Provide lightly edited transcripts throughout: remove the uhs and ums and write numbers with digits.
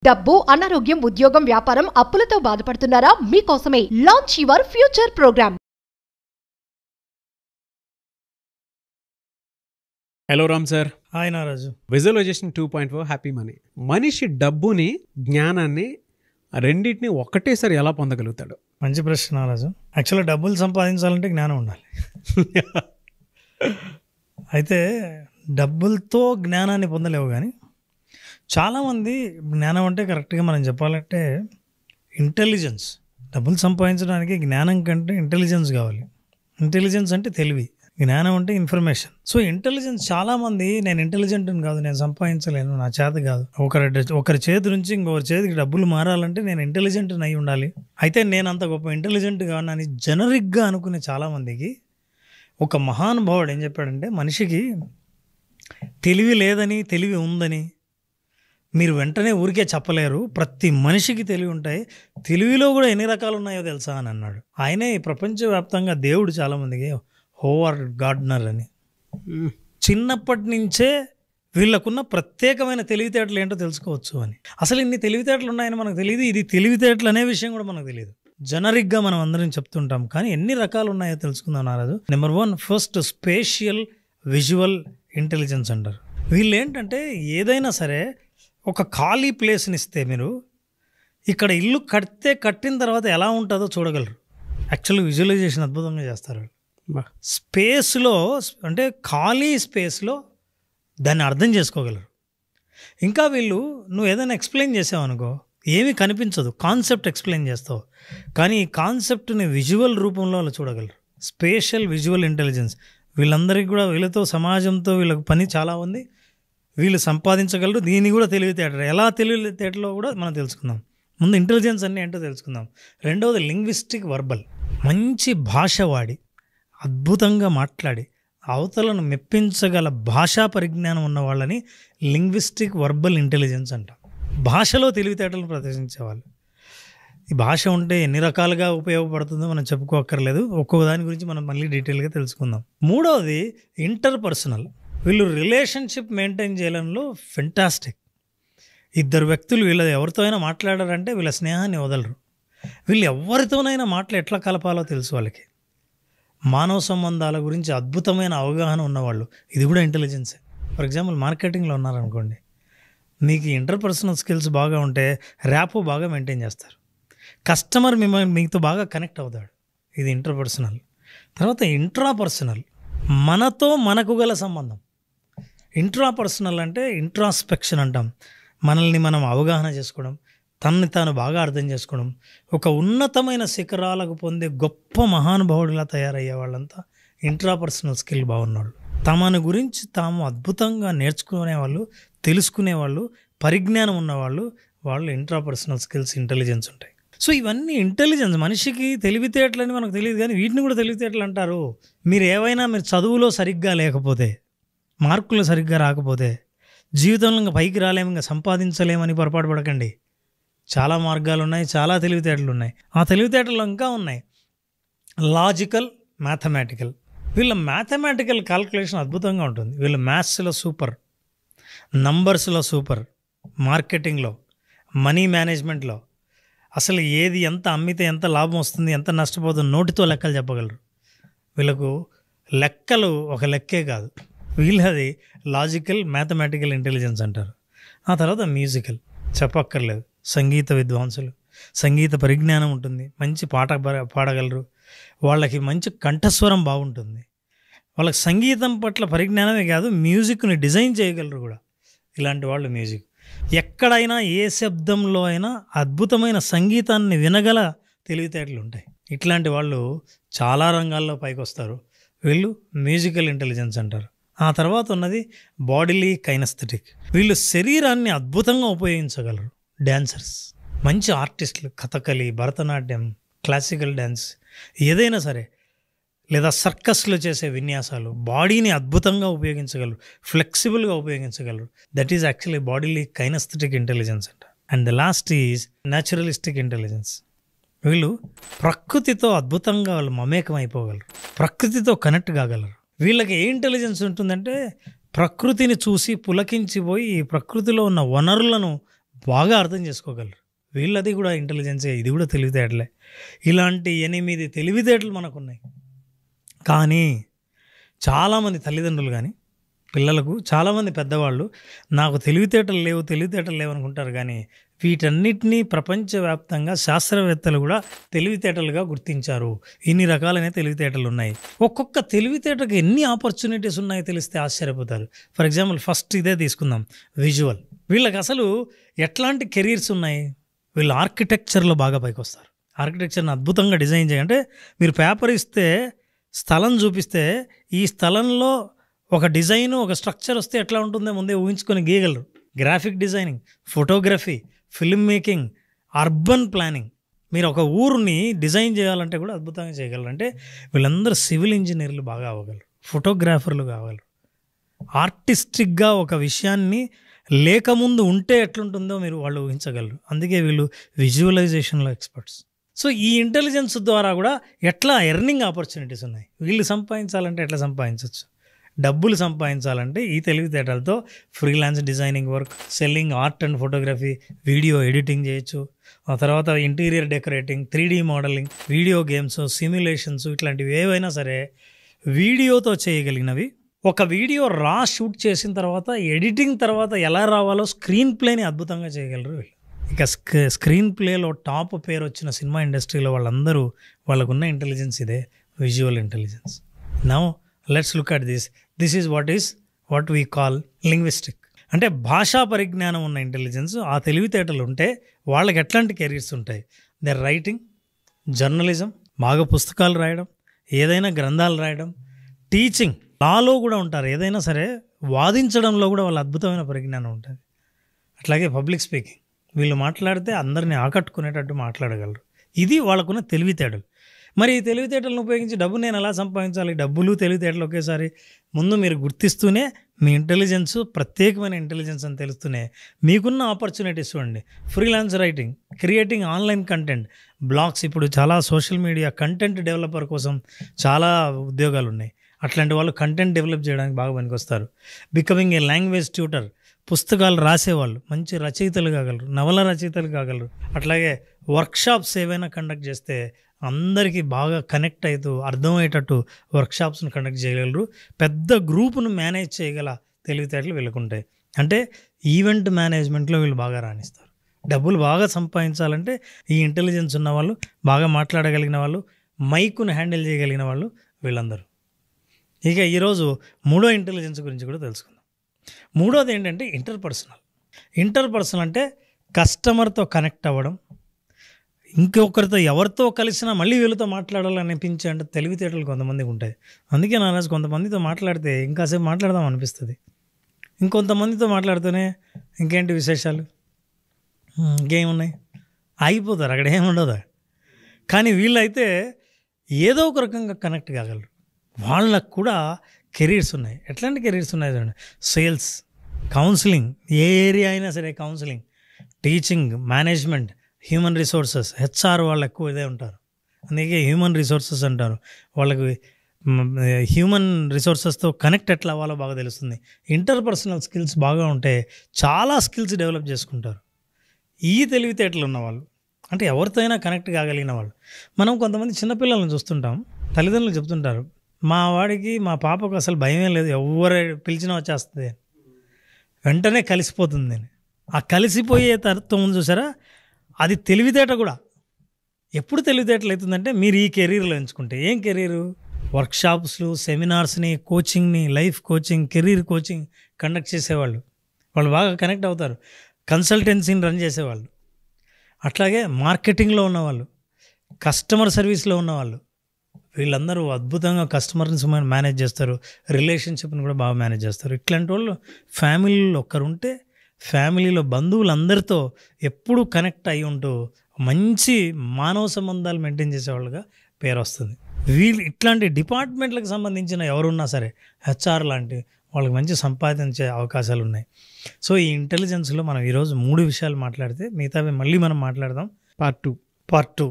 డబ్బు, అనారోగ్యం, ఉద్యోగం, వ్యాపారం, అప్పులతో బాధపడుతున్నారా? మీకోసమే launch your future program. Hello Ram sir. Hi Naraju. Visualization 2.4 happy money. మనిషి డబ్బుని, జ్ఞానాన్ని రెండింటిని ఒక్కటేసారి ఎలా పొందగలుగుతాడు? మంచి ప్రశ్న నారాజు. యాక్చువల్గా డబ్బులు సంపాదించాలంటే జ్ఞానం ఉండాలి. అయితే డబ్బులతో జ్ఞానాన్ని పొందలేవు, కానీ చాలామంది జ్ఞానం అంటే కరెక్ట్గా మనం చెప్పాలంటే ఇంటెలిజెన్స్. డబ్బులు సంపాదించడానికి జ్ఞానం కంటే ఇంటెలిజెన్స్ కావాలి. ఇంటెలిజెన్స్ అంటే తెలివి, జ్ఞానం అంటే ఇన్ఫర్మేషన్. సో ఇంటెలిజెన్స్, చాలామంది నేను ఇంటెలిజెంట్ కాదు, నేను సంపాదించలేను, నా చేత కాదు, ఒకరి చేతి నుంచి ఇంకొకరి చేతికి డబ్బులు మారాలంటే నేను ఇంటెలిజెంట్ అయి ఉండాలి, అయితే నేను అంత గొప్ప ఇంటెలిజెంట్ కానని జనరిక్గా అనుకునే చాలామందికి ఒక మహానుభావుడు ఏం చెప్పాడంటే, మనిషికి తెలివి లేదని, తెలివి ఉందని మీరు వెంటనే ఊరికే చెప్పలేరు. ప్రతి మనిషికి తెలివి ఉంటాయి, తెలివిలో కూడా ఎన్ని రకాలు ఉన్నాయో తెలుసా అని అన్నాడు. ఆయనే ప్రపంచవ్యాప్తంగా దేవుడు చాలామందికి హోవార్డ్ గార్డ్నర్ అని. చిన్నప్పటి నుంచే వీళ్ళకున్న ప్రత్యేకమైన తెలివితేటలు ఏంటో తెలుసుకోవచ్చు అని. అసలు ఇన్ని తెలివితేటలు ఉన్నాయని మనకు తెలియదు, ఇది తెలివితేటలు అనే విషయం కూడా మనకు తెలియదు. జనరిక్గా మనం అందరం చెప్తుంటాం, కానీ ఎన్ని రకాలు ఉన్నాయో తెలుసుకుందాం Naraju. Number 1, first spatial visual intelligence అంటారు. వీళ్ళు ఏంటంటే ఏదైనా సరే ఒక ఖాళీ ప్లేస్ని ఇస్తే, మీరు ఇక్కడ ఇల్లు కట్టిన తర్వాత ఎలా ఉంటుందో చూడగలరు. యాక్చువల్గా విజువలైజేషన్ అద్భుతంగా చేస్తారు. స్పేస్లో అంటే ఖాళీ స్పేస్లో దాన్ని అర్థం చేసుకోగలరు. ఇంకా వీళ్ళు, నువ్వు ఏదైనా ఎక్స్ప్లెయిన్ చేసావు అనుకో, ఏమీ కనిపించదు, కాన్సెప్ట్ ఎక్స్ప్లెయిన్ చేస్తావు, కానీ ఈ కాన్సెప్ట్ని విజువల్ రూపంలో వాళ్ళు చూడగలరు. Spatial visual intelligence. వీళ్ళందరికీ కూడా, వీళ్ళతో సమాజంతో వీళ్ళకి పని చాలా ఉంది, వీళ్ళు సంపాదించగలరు. దీన్ని కూడా తెలివితేటలు, ఎలా తెలివితేటలో కూడా మనం తెలుసుకుందాం. ముందు ఇంటెలిజెన్స్ అన్నీ ఏంటో తెలుసుకుందాం. రెండవది లింగ్విస్టిక్ వర్బల్. మంచి భాష వాడి, అద్భుతంగా మాట్లాడి అవతలను మెప్పించగల భాషా పరిజ్ఞానం ఉన్న వాళ్ళని లింగ్విస్టిక్ వర్బల్ ఇంటెలిజెన్స్ అంటాం. భాషలో తెలివితేటలు ప్రదర్శించేవాళ్ళు. ఈ భాష ఉంటే ఎన్ని రకాలుగా ఉపయోగపడుతుందో మనం చెప్పుకోక్కర్లేదు, ఒక్కొక్క దాని గురించి మనం మళ్ళీ డీటెయిల్గా తెలుసుకుందాం. మూడవది ఇంటర్పర్సనల్. వీళ్ళు రిలేషన్షిప్ మెయింటైన్ చేయడంలో ఫెంటాస్టిక్. ఇద్దరు వ్యక్తులు వీళ్ళ ఎవరితో అయినా మాట్లాడారంటే వీళ్ళ స్నేహాన్ని వదలరు. వీళ్ళు ఎవరితోనైనా మాటలు ఎట్లా కలపాలో తెలుసు వాళ్ళకి. మానవ సంబంధాల గురించి అద్భుతమైన అవగాహన ఉన్నవాళ్ళు. ఇది కూడా ఇంటెలిజెన్సే. ఫర్ ఎగ్జాంపుల్ మార్కెటింగ్లో ఉన్నారనుకోండి, మీకు ఇంటర్పర్సనల్ స్కిల్స్ బాగా ఉంటే ర్యాపో బాగా మెయింటైన్ చేస్తారు. కస్టమర్ మీతో బాగా కనెక్ట్ అవుతాడు. ఇది ఇంటర్పర్సనల్. తర్వాత ఇంట్రాపర్సనల్, మనతో మనకు గల సంబంధం. ఇంట్రాపర్సనల్ అంటే ఇంట్రాస్పెక్షన్ అంటాం. మనల్ని మనం అవగాహన చేసుకోవడం, తనని తాను బాగా అర్థం చేసుకోవడం. ఒక ఉన్నతమైన శిఖరాలకు పొందే గొప్ప మహానుభావుడిలా తయారయ్యే వాళ్ళంతా ఇంట్రాపర్సనల్ స్కిల్ బాగున్నవాళ్ళు. తమను గురించి తాము అద్భుతంగా నేర్చుకునేవాళ్ళు, తెలుసుకునేవాళ్ళు, పరిజ్ఞానం ఉన్నవాళ్ళు, వాళ్ళు ఇంట్రాపర్సనల్ స్కిల్స్, ఇంటెలిజెన్స్ ఉంటాయి. సో ఇవన్నీ ఇంటెలిజెన్స్. మనిషికి తెలివితేటలని మనకు తెలియదు, కానీ వీటిని కూడా తెలివితేటలు అంటారు. మీరు చదువులో సరిగ్గా లేకపోతే, మార్కులు సరిగ్గా రాకపోతే జీవితంలో ఇంకా పైకి రాలేము, ఇంకా సంపాదించలేమని పొరపాటు పడకండి. చాలా మార్గాలు ఉన్నాయి, చాలా తెలివితేటలు ఉన్నాయి. ఆ తెలివితేటలు ఇంకా ఉన్నాయి. Logical, mathematical. వీళ్ళ మ్యాథమెటికల్ క్యాల్కులేషన్ అద్భుతంగా ఉంటుంది. వీళ్ళ మ్యాథ్స్లో సూపర్, నంబర్స్లో సూపర్, మార్కెటింగ్లో, మనీ మేనేజ్మెంట్లో అసలు ఏది ఎంత అమ్మితే ఎంత లాభం వస్తుంది, ఎంత నష్టపోతుంది నోటితో లెక్కలు చెప్పగలరు. వీళ్ళకు లెక్కలు ఒక లెక్కే కాదు, వీళ్ళది లాజికల్, మ్యాథమెటికల్ ఇంటెలిజెన్స్ అంటారు. ఆ తర్వాత మ్యూజికల్ చెప్పక్కర్లేదు, సంగీత విద్వాంసులు, సంగీత పరిజ్ఞానం ఉంటుంది, మంచి పాట పాడగలరు, వాళ్ళకి మంచి కంఠస్వరం బాగుంటుంది, వాళ్ళకి సంగీతం పట్ల పరిజ్ఞానమే కాదు, మ్యూజిక్ని డిజైన్ చేయగలరు కూడా. ఇలాంటి వాళ్ళు మ్యూజిక్, ఎక్కడైనా ఏ శబ్దంలో అయినా అద్భుతమైన సంగీతాన్ని వినగల తెలివితేటలు ఉంటాయి. ఇట్లాంటి వాళ్ళు చాలా రంగాల్లో పైకి వస్తారు. వీళ్ళు మ్యూజికల్ ఇంటెలిజెన్స్ అంటారు. ఆ తర్వాత ఉన్నది బాడీలీ కైనస్థెటిక్. వీళ్ళు శరీరాన్ని అద్భుతంగా ఉపయోగించగలరు. డ్యాన్సర్స్, మంచి ఆర్టిస్టులు, కథకళి, భరతనాట్యం, క్లాసికల్ డ్యాన్స్, ఏదైనా సరే, లేదా సర్కస్లో చేసే విన్యాసాలు, బాడీని అద్భుతంగా ఉపయోగించగలరు, ఫ్లెక్సిబుల్గా ఉపయోగించగలరు. That is actually bodily kinesthetic intelligence అంట. And the last is naturalistic intelligence. వీళ్ళు ప్రకృతితో అద్భుతంగా వాళ్ళు మమేకం అయిపోగలరు, ప్రకృతితో కనెక్ట్ కాగలరు. వీళ్ళకి ఏ ఇంటెలిజెన్స్ ఉంటుందంటే, ప్రకృతిని చూసి పులకించిపోయి ఈ ప్రకృతిలో ఉన్న వనరులను బాగా అర్థం చేసుకోగలరు. వీళ్ళది కూడా ఇంటెలిజెన్సే, ఇది కూడా తెలివితేటలే. ఇలాంటి 8 తెలివితేటలు మనకున్నాయి. కానీ చాలామంది తల్లిదండ్రులు కానీ పిల్లలకు, చాలామంది పెద్దవాళ్ళు నాకు తెలివితేటలు లేవు అనుకుంటారు. కానీ వీటన్నిటినీ ప్రపంచవ్యాప్తంగా శాస్త్రవేత్తలు కూడా తెలివితేటలుగా గుర్తించారు. ఇన్ని రకాలైన తెలివితేటలు ఉన్నాయి. ఒక్కొక్క తెలివితేటకు ఎన్ని ఆపర్చునిటీస్ ఉన్నాయో తెలిస్తే ఆశ్చర్యపోతారు. ఫర్ ఎగ్జాంపుల్ ఫస్ట్ ఇదే తీసుకుందాం, విజువల్. వీళ్ళకి అసలు ఎట్లాంటి కెరీర్స్ ఉన్నాయి? వీళ్ళు ఆర్కిటెక్చర్లో బాగా పైకి వస్తారు. ఆర్కిటెక్చర్ని అద్భుతంగా డిజైన్ చేయాలంటే మీరు పేపర్ ఇస్తే, స్థలం చూపిస్తే, ఈ స్థలంలో ఒక డిజైను, ఒక స్ట్రక్చర్ వస్తే ఎట్లా ఉంటుందో ముందే ఊహించుకొని గీయగలరు. Graphic designing, photography, film making, urban planning. మీరు ఒక ఊరుని డిజైన్ చేయాలంటే కూడా అద్భుతంగా చేయగలరు. అంటే వీళ్ళందరూ సివిల్ ఇంజనీర్లు బాగా అవ్వగలరు, ఫోటోగ్రాఫర్లు కాగలరు. ఆర్టిస్టిక్గా ఒక విషయాన్ని లేకముందు ఉంటే ఎట్లుంటుందో వాళ్ళు ఊహించగలరు. అందుకే వీళ్ళు విజువలైజేషన్లో ఎక్స్పర్ట్స్. సో ఈ ఇంటెలిజెన్స్ ద్వారా కూడా ఎట్లా ఎర్నింగ్ ఆపర్చునిటీస్ ఉన్నాయి. వీళ్ళు సంపాదించాలంటే ఎట్లా సంపాదించవచ్చు? డబ్బులు సంపాదించాలంటే ఈ తెలివితేటలతో freelance designing work, selling art and photography, video editing చేయొచ్చు. ఆ తర్వాత interior decorating, 3D modelling, video games, simulations, ఇట్లాంటివి ఏవైనా సరే వీడియోతో చేయగలిగినవి. ఒక వీడియో షూట్ చేసిన తర్వాత ఎడిటింగ్ తర్వాత ఎలా రావాలో స్క్రీన్ ప్లేని అద్భుతంగా చేయగలరు వీళ్ళు. ఇక స్క్రీన్ ప్లేలో టాప్ పేరు వచ్చిన సినిమా ఇండస్ట్రీలో వాళ్ళందరూ వాళ్ళకున్న ఇంటెలిజెన్స్ ఇదే, visual intelligence. Now let's look at this is what we call linguistic. అంటే భాషా పరిజ్ఞానం ఉన్న ఇంటెలిజెన్స్, ఆ తెలివితేటలు ఉంటే వాళ్ళకి ఎట్లాంటి కెరీర్స్ ఉంటాయి? దే రైటింగ్, జర్నలిజం, బాగా పుస్తకాలు రాయడం, ఏదైనా గ్రంథాలు రాయడం, టీచింగ్, లాలో కూడా ఉంటారు. ఏదైనా సరే వాదించడంలో కూడా వాళ్ళ అద్భుతమైన పరిజ్ఞానం ఉంటుంది. అట్లాగే పబ్లిక్ స్పీకింగ్, వీళ్ళు మాట్లాడితే అందరినీ ఆకట్టుకునేటట్టు మాట్లాడగలరు. ఇది వాళ్ళకున్న తెలివితేటలు. మరి ఈ తెలివితేటలను ఉపయోగించి డబ్బు నేను ఎలా సంపాదించాలి? డబ్బులు తెలివితేటలు ఒకేసారి ముందు మీరు గుర్తిస్తూనే మీ ఇంటెలిజెన్స్ ప్రత్యేకమైన ఇంటెలిజెన్స్ అని తెలుస్తూనే మీకున్న ఆపర్చునిటీస్ చూడండి. Freelance writing, creating online content, blogs. ఇప్పుడు చాలా సోషల్ మీడియా కంటెంట్ డెవలపర్ కోసం చాలా ఉద్యోగాలు ఉన్నాయి. అట్లాంటి వాళ్ళు కంటెంట్ డెవలప్ చేయడానికి బాగా పనికొస్తారు. బికమింగ్ ఏ లాంగ్వేజ్ ట్యూటర్, పుస్తకాలు రాసేవాళ్ళు మంచి రచయితలు కాగలరు, నవల రచయితలు కాగలరు. అట్లాగే వర్క్షాప్స్ ఏవైనా కండక్ట్ చేస్తే అందరికీ బాగా కనెక్ట్ అవుతూ అర్థమయ్యేటట్టు వర్క్షాప్స్ని కండక్ట్ చేయగలరు. పెద్ద గ్రూప్ను మేనేజ్ చేయగల తెలివితేటలు వీళ్ళకుంటాయి. అంటే ఈవెంట్ మేనేజ్మెంట్లో వీళ్ళు బాగా రాణిస్తారు. డబ్బులు బాగా సంపాదించాలంటే ఈ ఇంటెలిజెన్స్ ఉన్న వాళ్ళు, బాగా మాట్లాడగలిగిన వాళ్ళు, మైకును హ్యాండిల్ చేయగలిగిన వాళ్ళు వీళ్ళందరూ. ఇక ఈరోజు మూడో ఇంటెలిజెన్స్ గురించి కూడా తెలుసుకుందాం. మూడోది ఏంటంటే ఇంటర్పర్సనల్ అంటే కస్టమర్తో కనెక్ట్ అవ్వడం, ఇంకొకరితో ఎవరితో కలిసినా మళ్ళీ వీళ్ళతో మాట్లాడాలనిపించే అంటే తెలివితేటలు కొంతమందికి ఉంటాయి. అందుకే నా రోజు కొంతమందితో మాట్లాడితే ఇంకాసేపు మాట్లాడదాం అనిపిస్తుంది. ఇంకొంతమందితో మాట్లాడితేనే ఇంకేంటి విశేషాలు, ఇంకేమున్నాయి, ఆగిపోతారు, అక్కడ ఏముండదు. కానీ వీళ్ళైతే ఏదో ఒక రకంగా కనెక్ట్ కాగలరు. వాళ్ళకు కూడా కెరీర్స్ ఉన్నాయి. ఎట్లాంటి కెరీర్స్ ఉన్నాయి చూడండి. సేల్స్, కౌన్సిలింగ్, ఏ ఏరియా అయినా సరే counselling, teaching, management, human resources, HR వాళ్ళు ఎక్కువ ఇదే ఉంటారు. అందుకే హ్యూమన్ రిసోర్సెస్ అంటారు. వాళ్ళకి హ్యూమన్ రిసోర్సెస్తో కనెక్ట్ ఎట్లా అవ్వాలో బాగా తెలుస్తుంది. ఇంటర్పర్సనల్ స్కిల్స్ బాగా ఉంటే చాలా స్కిల్స్ డెవలప్ చేసుకుంటారు. ఈ తెలివితేటలు ఉన్నవాళ్ళు అంటే ఎవరితో అయినా కనెక్ట్ కాగలిగిన వాళ్ళు. మనం కొంతమంది చిన్నపిల్లలను చూస్తుంటాం, తల్లిదండ్రులు చెప్తుంటారు, మా వాడికి మా పాపకు అసలు భయమే లేదు, ఎవరు పిలిచినా వచ్చేస్తుంది, వెంటనే కలిసిపోతుంది అని. ఆ కలిసిపోయే తత్వం చూసారా, అది తెలివితేట కూడా. ఎప్పుడు తెలివితేటలు అవుతుందంటే మీరు ఈ కెరీర్లో ఎంచుకుంటే. ఏం కెరీరు? వర్క్షాప్స్లు, సెమినార్స్ని, కోచింగ్ని, life coaching, career coaching conduct చేసేవాళ్ళు, వాళ్ళు బాగా కనెక్ట్ అవుతారు. కన్సల్టెన్సీని రన్ చేసేవాళ్ళు, అట్లాగే మార్కెటింగ్లో ఉన్నవాళ్ళు, కస్టమర్ సర్వీస్లో ఉన్నవాళ్ళు, వీళ్ళందరూ అద్భుతంగా కస్టమర్ని మేనేజ్ చేస్తారు, రిలేషన్షిప్ని కూడా బాగా మేనేజ్ చేస్తారు. ఇట్లాంటి వాళ్ళు ఫ్యామిలీలో ఒక్కరుంటే ఫ్యామిలీలో బంధువులందరితో ఎప్పుడూ కనెక్ట్ అయి ఉంటూ మంచి మానవ సంబంధాలు మెయింటైన్ చేసేవాళ్ళుగా పేరు వస్తుంది. వీళ్ళు ఇట్లాంటి డిపార్ట్మెంట్లకు సంబంధించిన ఎవరున్నా సరే, హెచ్ఆర్ లాంటి వాళ్ళకి మంచి సంపాదించే అవకాశాలు ఉన్నాయి. సో ఈ ఇంటెలిజెన్స్లో మనం ఈరోజు 3 విషయాలు మాట్లాడితే మిగతావి మళ్ళీ మనం మాట్లాడదాం పార్ట్ 2.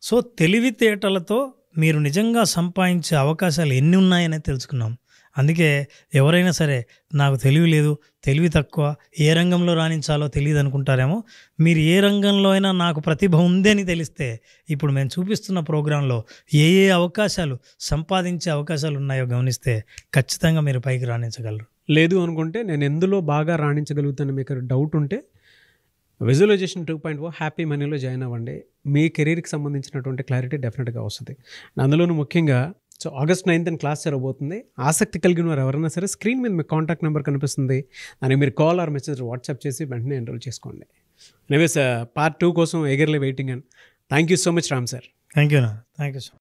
సో తెలివితేటలతో మీరు నిజంగా సంపాదించే అవకాశాలు ఎన్ని ఉన్నాయనే తెలుసుకున్నాం. అందుకే ఎవరైనా సరే నాకు తెలివి లేదు, తెలివి తక్కువ, ఏ రంగంలో రాణించాలో తెలియదు అనుకుంటారేమో. మీరు ఏ రంగంలో అయినా నాకు ప్రతిభ ఉంది అని తెలిస్తే ఇప్పుడు మేము చూపిస్తున్న ప్రోగ్రాంలో ఏ ఏ అవకాశాలు, సంపాదించే అవకాశాలు ఉన్నాయో గమనిస్తే ఖచ్చితంగా మీరు పైకి రాణించగలరు. లేదు అనుకుంటే నేను ఎందులో బాగా రాణించగలుగుతాను మీకు డౌట్ ఉంటే విజువలైజేషన్ 2.0 హ్యాపీ మనీలో జాయిన్ అవ్వండి. మీ కెరీర్కి సంబంధించినటువంటి క్లారిటీ డెఫినెట్గా వస్తుంది. అందులోనూ ముఖ్యంగా August 9th క్లాస్ జరగబోతుంది. ఆసక్తి కలిగిన వారు ఎవరైనా సరే స్క్రీన్ మీద మీకు కాంటాక్ట్ నెంబర్ కనిపిస్తుంది, దాన్ని మీరు కాల్ ఆర్ మెసేజ్ వాట్సాప్ చేసి వెంటనే ఎన్రోల్ చేసుకోండి. ఎనీవేస్ పార్ట్ 2 కోసం eagerly waiting. And thank you so much Ram sir. Thank you sir.